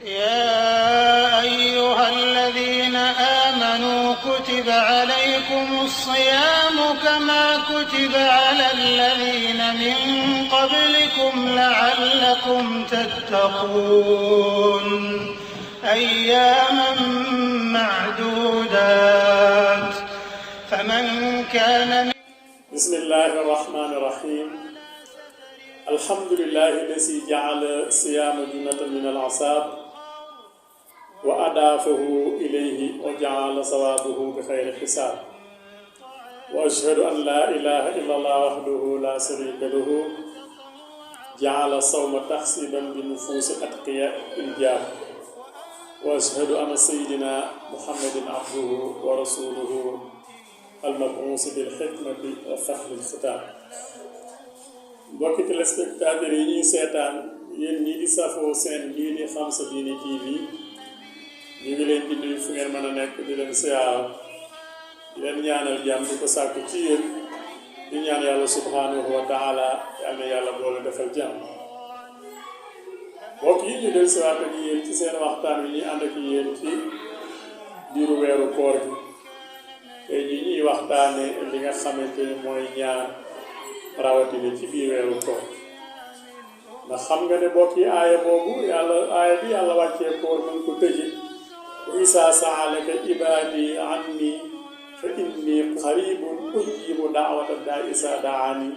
يا أيها الذين آمنوا كتب عليكم الصيام كما كتب على الذين من قبلكم لعلكم تتقون أياما معدودات فمن كان بسم الله الرحمن الرحيم الحمد لله الذي جعل صيام جنة من العذاب وأضافه إليه وجعل ثوابه بخير حساب وأشهد أن لا إله إلا الله وحده لا شريك له جعل الصوم تحسيبا بنفوس الأتقياء الإنجاب وأشهد أن سيدنا محمد عبده ورسوله المبعوث بالحكمة وفصل الختام mbokki téléspectateurs yi ñuy seetaan yéen ñii di safoo seen lii di Xam Sa Diine TV ñu ngi leen di nuyu fu ngeen mën a nekk di leen siyaara di leen ñaanal jàmm di ko sàkku ci yéen di ñaan yàlla subhanahu wa taala yal na yàlla boole defal jàmm mbokk yi ñu del siwaat ak yéen ci seen waxtaan wi ñuy ànd ak yéen ci diiru weeru koor gi tey jii ñuy waxtaane li nga xamante ni mooy ñaan rawatina ci biir weeru koor ndax xam nga ne bokk yi aaya boobu aaya bi yàlla wàccee koor nañ ko tëje wa isaa saalaka ibaadi anni fa inni qaribun ujibu daawata daa isaa daani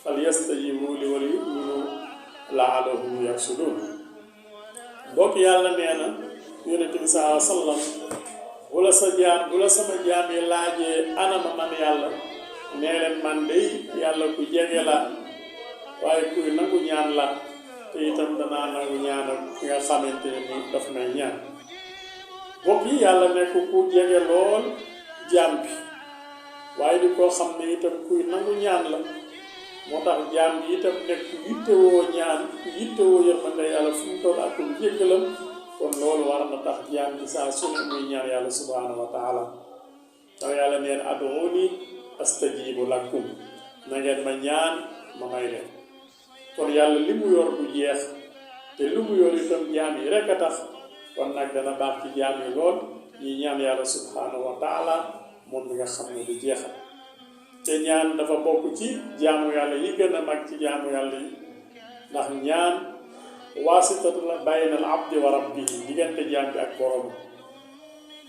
fal yastajibu li wal yuminu laalahum yarsudun bokk yàlla nee na yonente bi saa sallam bu la sama jaam yi laajee anama man yàlla nee leen man day yàlla ku jege la waaye kuy nangu ñaan la te itam danaa nangu ñaan ak ki nga xamante ne ni daf may ñaan bokk yi yàlla nekk ku jege lool jaam bi waaye di koo xam ne itam kuy nangu ñaan la moo tax jaam bi itam nekk yittewoo ñaan yittewoo yërmande yàlla fu mu toll ak ku jéggalam kon loolu war na tax jaam bi saa su ne muy ñaan yàlla subhanahu wa taala tax yàlla neen ad'uuni astajibu lakum na ngeen ma ñaan ma may leen kon yàlla li mu yor du jeex te li mu yor itam jaam yi rek a tax kon nag dana baax ci jaam yi lool ñi ñaan yàlla subhanahu wa taala moom mi nga xam ne du jeexal te ñaan dafa bokk ci jaamu yàlla yi gën a mag ci jaamu yàlla yi ndax ñaan waasitatu la bayna al abdi wa rabbihi diggante jaam bi ak borom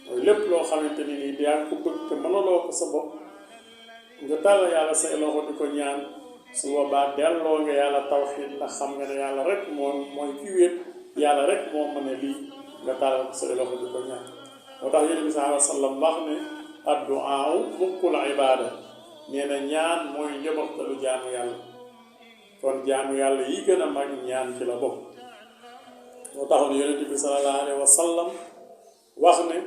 mooy lépp loo xamante ni nii yaa ko bëgg te mënaloo ko sa bopp nga tàll yàlla say loxo di ko ñaan su boobaa delloo nga yàlla tawxiid ndax xam nga ne yàlla rek mooy ki wéet yàlla rek moo mën a lii nga tàll say loxo di ko ñaan moo tax yonent bi sallallahu alayhi wa sallam wax ne addu'aa mukkul ibaada nee na ñaan mooy njëbaxtalu jaamu yàlla kon jaamu yàlla yi gën a mag ñaan ci la bokk moo taxoon yonent bi sallallahu alayhi wa sallam wax ne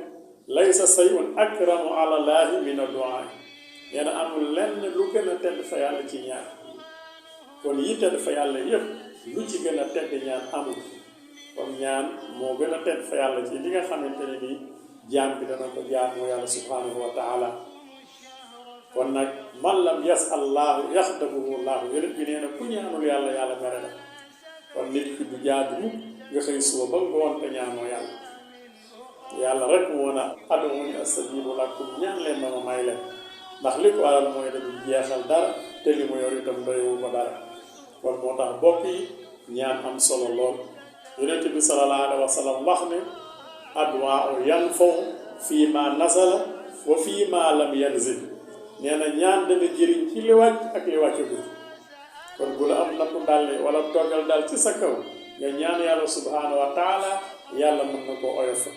laysa sayun akramu ala llaahi min addu'aa nee na amul lenn lu gën a tedd fa yàlla ci ñaan kon yi tedd fa yàlla yépp lu ci gën a tedd ñaan amul kon ñaan moo gën a tedd fa yàlla ci li nga xamante ne nii jaam bi dana ko jaamu yàlla subhanahu wa taala kon nag man lam yas'allaahu yaxdabuhu llaahu yonent bi nee na ku ñaanul yàlla yàlla mere la kon nit ki du jaadu mukk nga xëy suba ba ngoon te ñaanoo yàlla rek moo na ad'uuni astajibu lakum ñaan leen ma may leen ndax li ko waral mooy dañu jeexal dara te li mu yor itam doywu ko dara kon moo tax bokk yi ñaan am solo lool yonent bi sallallahu alayhi wa sallam wax ne addu'aa yanfa'u fii ma nazala wa fii ma lam yanzil nee na ñaan dana jëriñ ci li wàcc ak li wàccagul kon bu la am nattu dal wala toggal dal ci sa kaw nga ñaan yàlla subhanahu wa taala yàlla mën na koo oyofal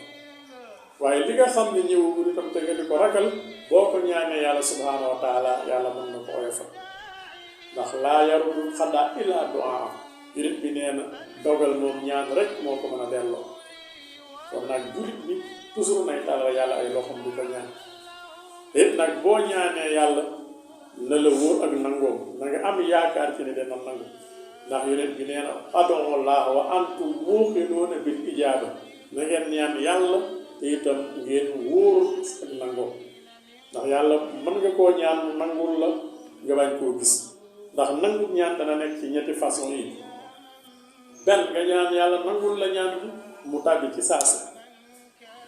waaye li nga xam ne ñëwagul itam te nga di ko ragal boo ko ñaanee yàlla subhanahu wa taala yàlla mën na ko oyofal ndax laa yarudul xadaa illaa du'aa jurit bi nee na dogal moom ñaan rek moo ko mën a delloo kon nag jurit bi toujours nay tàllal yàlla ay loxoom di ko ñaan te nag boo ñaanee yàlla na la wóor ak nangoom na nga am yaakaar ci ne dana nangu ndax yonent bi nee na ad'u llaaha wa antum muuqinuuna bil ijaaba na ngeen ñaan yàlla te itam ngeen wóor ak nangoom ndax yàlla mën nga koo ñaan nangul la nga bañ koo gis ndax nangu ñaan dana nekk ci ñetti façon yi benn nga ñaan yàlla nangul la ñaan bi mu tàbbi ci saasa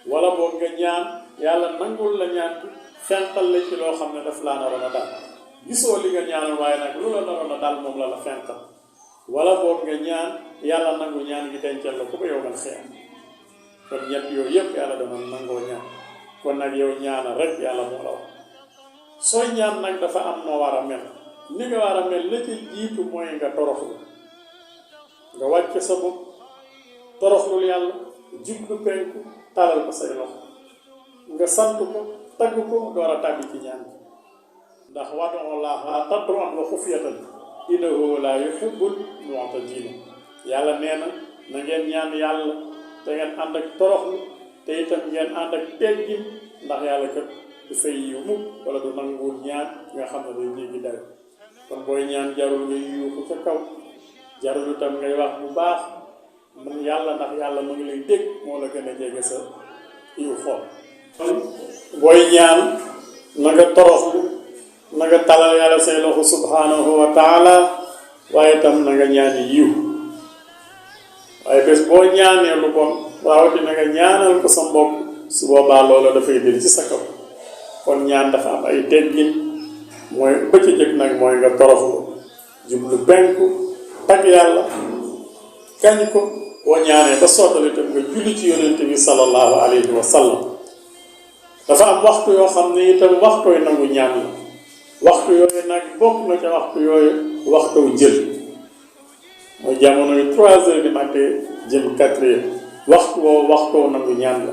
wala boog nga ñaan yàlla nangul la ñaan bi fenqal la ci loo xam ne daf laa naroon a dal gisoo li nga ñaanoon waaye nag lu la naroon a dal moom la fenqal wala boog nga ñaan yàlla nangu ñaan gi dencal la ku ko yow man xeex kon ñett yooyu yëpp yàlla dama nangoo ñaan kon nag yow ñaana rek yàlla moo la wax sooy ñaan nag dafa am noo war a mel ni nga war a mel la ci jiitu mooy nga toroxlu nga wàcce sa bopp toroxlul yàlla jublu penku talal ko say loxo nga sant ko tagg ko door a tàbbi ci ñaan bi ndax wadu llaha tadarruan wa xufyatan innahu la yuhibbul mu'tadin yàlla nee na na ngeen ñaan yàlla te ngeen ànd ak toroxlu te itam ngeen ànd ak teggin ndax yàlla kat du fay yiw mukk wala du nanguwul ñaan nga xam ne day jéggi dayo kon booy ñaan jarul nga yuuxu ca kaw jarul itam ngay wax bu baax man yàlla ndax yàlla mu ngi lay dégg moo la gën a jege sa yiw xool kon booy ñaan na nga toroxlu na nga talal yàlla say loxo subhanahu wa taala waaye itam na nga ñaani yiw waaye bés boo ñaanee lu bon rawatina nga ñaanal ko sa mbokk su boobaa loola dafay del ci sa kaw kon ñaan dafa am ay teggin mooy bëcc jëkk nag mooy nga toroxlu jublu penku tagg yàlla kañ ko boo ñaanee ba sottal itam nga julli ci yonente bi sallallahu alayhi wa sallam dafa am waxtu yoo xam ne itam waxtooy nangu ñaan la waxtu yooyu nag bokk na ca waxtu yooyu waxtu jël mooy jamono yu 3 heures du matin jëm 4 heures waxtu woowu waxtoo nangu ñaan la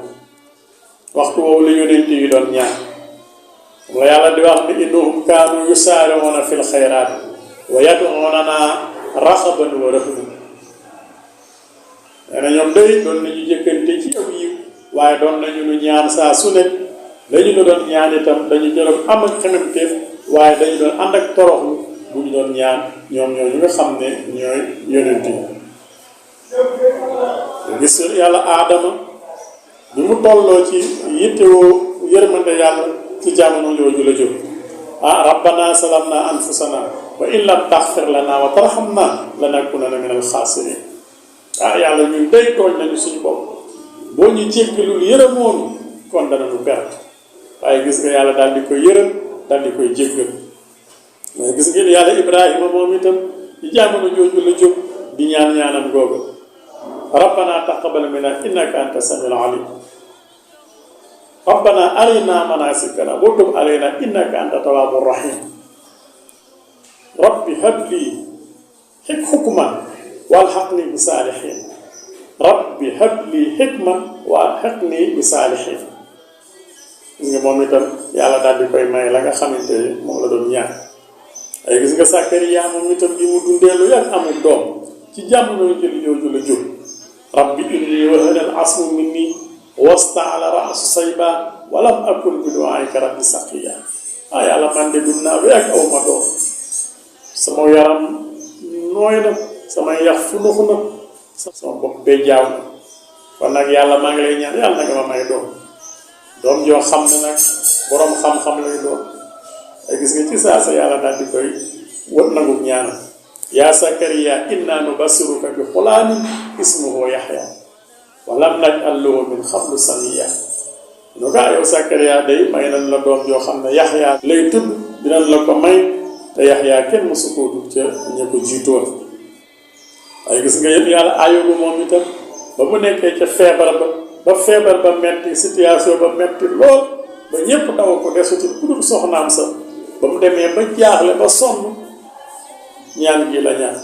waxtu woowu la yonent yi doon ñaan la yàlla di wax ni innahum kaanu yusaari'uuna fil xayraat wa yad'uunanaa raxaban wa rahban nee na ñoom day doon nañu jëkkante ci aw yiw waaye doon nañu nu ñaan saa su ne lañu nu doon ñaan itam dañu jëloon am ak xememteef waaye dañu doon ànd ak toroxlu bu ñu doon ñaan ñoom ñoo ñu nga xam ne ñooy yonent yi gis yàlla aadama bi mu tolloo ci yittewoo yërmande yàlla ci jamono jooju la jóg rabbana salamna anfusana wa in lam taxfir lana wa tarhamna lanakunanna min alxaasirin yàlla ñun day tooñ nañu suñu bopp boo ñu jéggalul yërëmoonu kon dana nu perte waaye gis nga yàlla daal di koy yërëm daal di koy jéggal waaye gis ngeen yàlla Ibrahima moom itam ci jamono jooju la jóg di ñaan ñaanam googu rabbana taqabbal minna innaka anta samiul alim rabbana arina manasikana wa tub alayna innaka anta tawwabur rahim rabbi habli hukman walhaqni bi salihin rabbi habli hikman walhaqni bi salihin gis nga moom itam yàlla daal di koy may la nga xamante ne moom la doon ñaan ay gis nga Sakariya moom itam bi mu dundee lu yàgg amul doom ci jamono jëli jooju la jóg rabbi inni wahana al asmu minni wasta'ala ra'su sayba wa lam akun bi du'aika rabbi saqiya yàlla man de dund naa lu yàgg aw ma doom sama yaram nooy na sama yax funuxu na sama bopp bee jaaw na kon nag yàlla maa ngi lay ñaan yàlla na nga ma may doom joo xam ne nag boroom xam-xam lay doon ay gis nga ci saa sa yàlla daal di koy wët nangu ñaanal yaa Sakariya inna nubassiruka bi xulaamin ismuhu Yaxya wa lam naj'al lahu min qablu samiyya nu gaa yow Sakariya day may nañ la doom joo xam ne Yaxya lay tudd dinañ la ko may te Yaxya kenn mësu koo tudd ca ña ko jiitoon ay gis nga yëpp yàlla Ayuba moom itam ba mu nekkee ca feebar ba metti situation ba metti lool ba ñépp daw ko desutul ku dul soxnaam sa ba mu demee ba jaaxle ba sonn ñaan gi la ñaan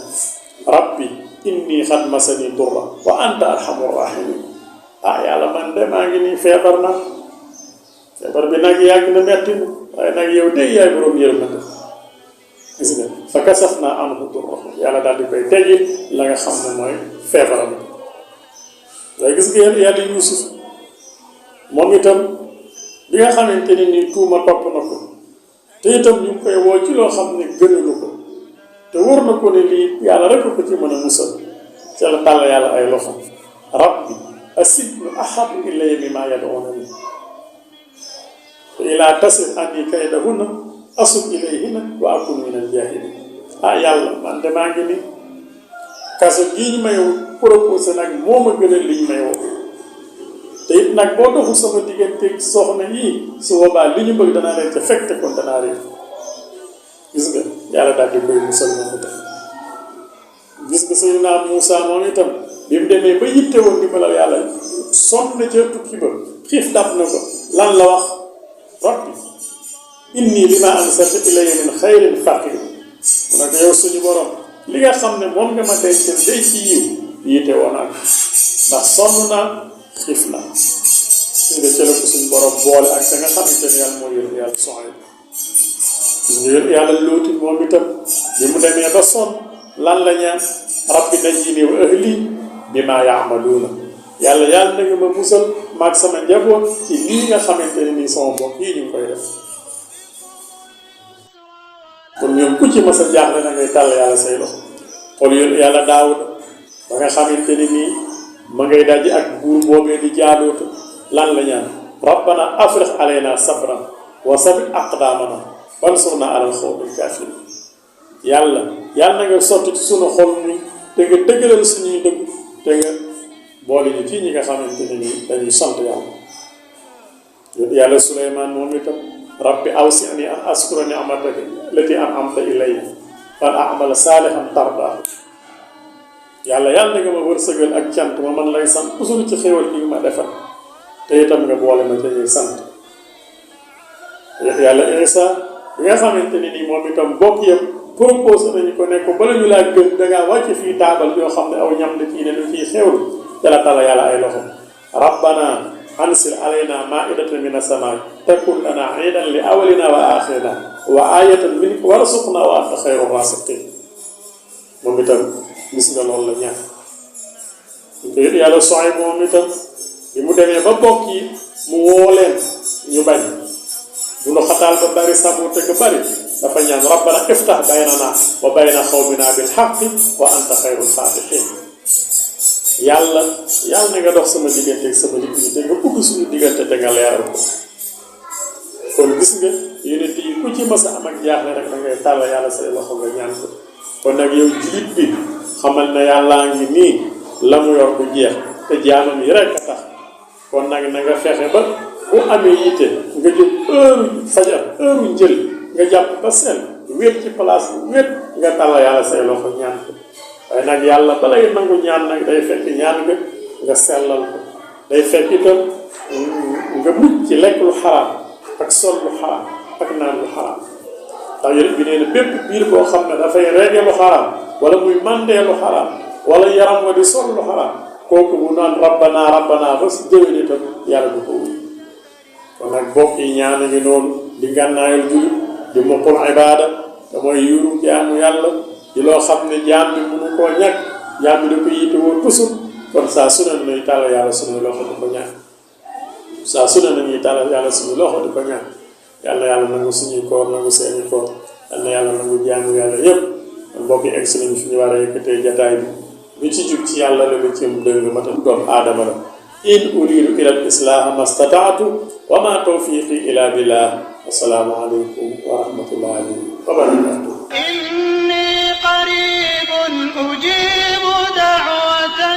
rabbi inni xad masani durra wa anta arhamur rahimin yàlla man de maa ngi nii feebar na feebar bi nag yàgg na metti na waaye nag yow de yaay boroom yërmande gis nga fa kasafna anhu durra yàlla daal di koy teggi la nga xam ne mooy feebaram waaye gis nga yàlla Yuusuf moom itam bi nga xamante ne nii tuuma topp na ko te itam ñu ngi koy woo ci loo xam ne gënalu ko te wóor na ko ne lii yàlla rek ko ci mën a musal ca la tàll yàlla ay loxo rabbi asijnu ahabbu ilayya mimmaa yad'uunanii ilaa tasrif annii kaydahunna asub ilayhinna wa akun minal jaahiliin yàlla man de maa ngi ni kaso gii ñu may proposé nag moo ma gënal liñ may woo te it nag boo doxul sama diggante soxna yii su boobaa li ñu bëgg danaa leen ca fekk te kon danaa réer gis nga yàlla daal di koy musal moom itam gis nga Seydina Muusa moom itam bi mu demee ba yitte woon dimbalal yàlla sonn na ca tukki ba xiif dab na ko lan la wax rabbi inni lima anzalta ilayya min xayrin faqir mu ne ko yow suñu borom li nga xam ne moom nga ma dencal day ci yiw yitte woon ak ndax sonn naa xiif naa su nga cëla ko suñu borom boole ak sa nga xamante ne yàlla mooy yónni yàlla soxla yàlla looti moom itam bi mu demee ba sonn lan la ñaan rabbi najjini wa ahli bima yaamaluuna yàlla na nga ma musal maag sama njaboot ci lii nga xamante ne nii sama mbokk yii ñu ngi koy def kon ñoom ku ci mas a jaaxle na ngay tàll yàlla say loxo xool yàlla Daawuda ba nga xamante ne nii ma ngay daji ak buur boobee di jaalootu lan la ñaan rabbana afriq alayna sabran wa sabbit aqdamana wansurna alal qawmil kaafiriin yàlla na nga sotti ci sunu xol ñu te nga dëggalal suñuy dëgg te nga boole ñu ci ñi nga xamante ne nii dañuy sant yàlla Suleymaan moom itam rabbi awsi'ni an askura ni'mataka allati an'amta ilayya wa an a'mala saalihan tardaa yàlla na nga ma wërsëgal ak cant ma man lay sant toujours ci xéwal gi ma defal te itam nga boole ma ca ñuy sant yàlla Isa bi nga xamante ne nii moom itam bokk yëpp proposé nañu ko ne ko bala ñu laa gën dangaa wàcc fii taabal yoo xam ne aw ñam la kii ne lu ciy xewlu dala tala yàlla ay loxo rabbana ansil alayna maa'idatan mina samaa'i takun lana iidan li awwalina wa aaxirina wa aayatan minka warzuqna wa anta xayru raasiqiin moom itam gis nga loolu la ñaan yàlla Suayb moom itam bi mu demee ba bokk yi mu woo leen ñu bañ bu nu xataal ba bari sabote ko bari dafa ñaan rabbana iftah baynana wa bayna xawmina bil haqqi wa anta xayrul faatihiin yàlla na nga dox sama diggante ak sama nit ñi te nga ubbi suñu diggante te nga leeral ko kon gis nga yonent yi ku ci mas a am ak jaaxle rek da ngay tàll yàlla say loxo nga ñaan ko kon nag yow jiit bi xamal ne yàllaa ngi nii la mu yor du jeex te jaamam yi rek a tax kon nag na nga fexe ba bu amee yitte nga jóg heure fajar heure njël nga jàpp ba seen wéet ci place bi wéet nga tàll yàlla say loxo ñaan ko waaye nag yàlla bala ngay nangu ñaan nag day fekk ñaan nga sellal ko day fekk itam nga mucc ci lekk lu xaraam ak sol lu xaraam ak naan lu xaraam ndax yonent bi nee na bépp biir boo xam ne dafay reege lu xaraam wala muy mandee lu xaraam wala yaram wa di sol lu xaraam kooku bu naan rabbana ba si jëwén itam yàlla du ko wuy kon nag bokk yi ñaan ngi noonu di ngànnaayal jullit di mokkul ibaada te mooy yuuru jaamu yàlla di loo xam ne jaam bi mënu koo ñàkk jaam bi da ko yitte woo toujours kon saa su ne nañuy tàllal yàlla suñuy loxo di ko ñaan saa su ne nañuy tàllal yàlla suñuy loxo di ko ñaan yàlla nangu suñuy koor nangu seeni koor yàlla nangu jaamu yàlla yépp mbokk yi egg si nañu fi ñu war a yëkkatee jataay bi lu ci jub ci yàlla la lu ci mu dëng ma tam doomu aadama la in uridu ila al islaha mastataatu wa ma tawfiqi ila billah assalaamu aleykum wa rahmatullahi wa barakatuh inni qaribun ujibu da'wata